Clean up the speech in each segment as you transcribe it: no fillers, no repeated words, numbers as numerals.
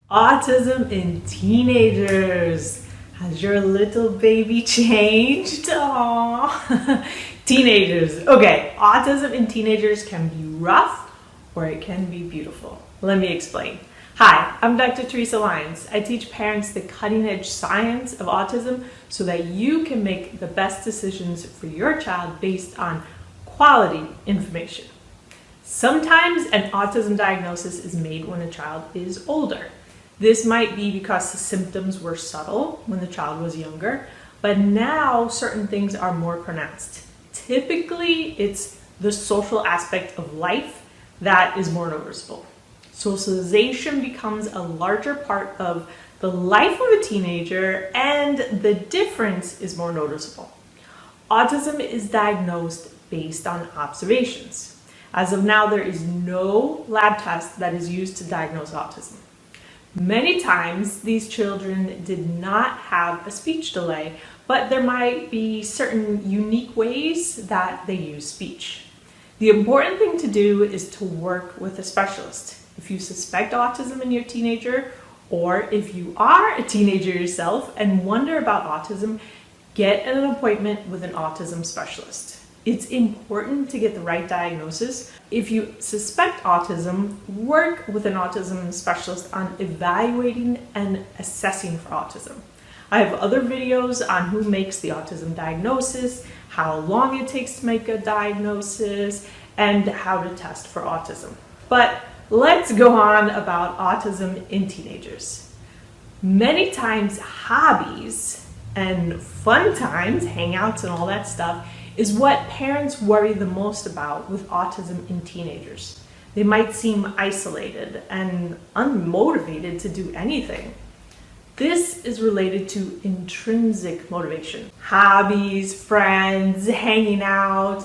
Autism in teenagers. Has your little baby changed? Aww. Teenagers. Okay, autism in teenagers can be rough or it can be beautiful. Let me explain. Hi, I'm Dr. Teresa Lyons. I teach parents the cutting-edge science of autism so that you can make the best decisions for your child based on quality information. Sometimes an autism diagnosis is made when a child is older. This might be because the symptoms were subtle when the child was younger, but now certain things are more pronounced. Typically, it's the social aspect of life that is more noticeable. Socialization becomes a larger part of the life of a teenager, and the difference is more noticeable. Autism is diagnosed based on observations. As of now, there is no lab test that is used to diagnose autism. Many times, these children did not have a speech delay, but there might be certain unique ways that they use speech. The important thing to do is to work with a specialist. If you suspect autism in your teenager, or if you are a teenager yourself and wonder about autism, get an appointment with an autism specialist. It's important to get the right diagnosis. If you suspect autism, work with an autism specialist on evaluating and assessing for autism. I have other videos on who makes the autism diagnosis, how long it takes to make a diagnosis, and how to test for autism. But let's go on about autism in teenagers. Many times, hobbies and fun times, hangouts and all that stuff, is what parents worry the most about with autism in teenagers. They might seem isolated and unmotivated to do anything. This is related to intrinsic motivation. Hobbies, friends, hanging out,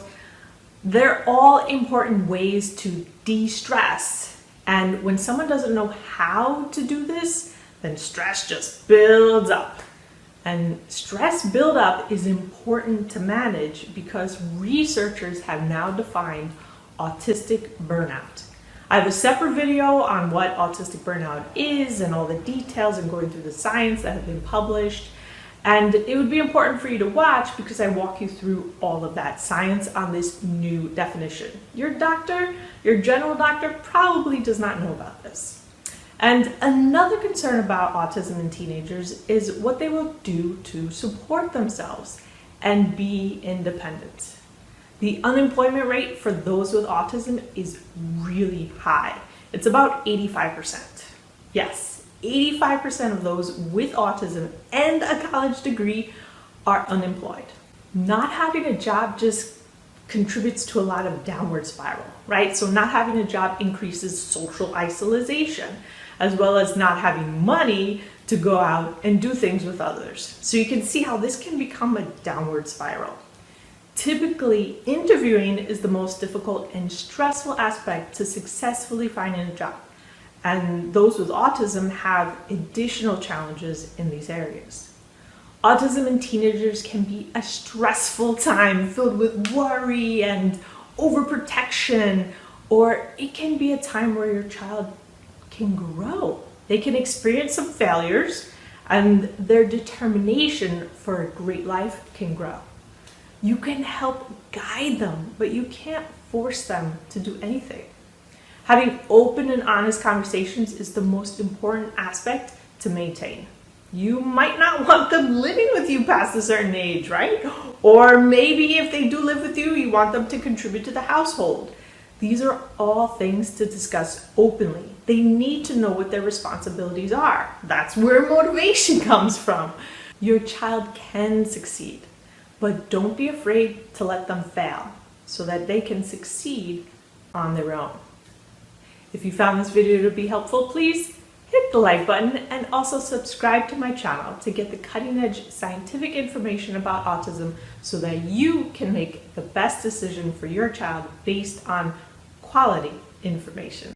they're all important ways to de-stress. And when someone doesn't know how to do this, then stress just builds up. And stress buildup is important to manage because researchers have now defined autistic burnout. I have a separate video on what autistic burnout is and all the details and going through the science that have been published. And it would be important for you to watch because I walk you through all of that science on this new definition. Your doctor, your general doctor, probably does not know about this. And another concern about autism in teenagers is what they will do to support themselves and be independent. The unemployment rate for those with autism is really high. It's about 85%. Yes, 85% of those with autism and a college degree are unemployed. Not having a job just contributes to a lot of downward spiral, right? So not having a job increases social isolation, as well as not having money to go out and do things with others. So you can see how this can become a downward spiral. Typically, interviewing is the most difficult and stressful aspect to successfully finding a job. And those with autism have additional challenges in these areas. Autism in teenagers can be a stressful time filled with worry and overprotection, or it can be a time where your child can grow. They can experience some failures and their determination for a great life can grow. You can help guide them, but you can't force them to do anything. Having open and honest conversations is the most important aspect to maintain. You might not want them living with you past a certain age, right? Or maybe if they do live with you, you want them to contribute to the household. These are all things to discuss openly. They need to know what their responsibilities are. That's where motivation comes from. Your child can succeed, but don't be afraid to let them fail so that they can succeed on their own. If you found this video to be helpful, please hit the like button and also subscribe to my channel to get the cutting-edge scientific information about autism so that you can make the best decision for your child based on quality information.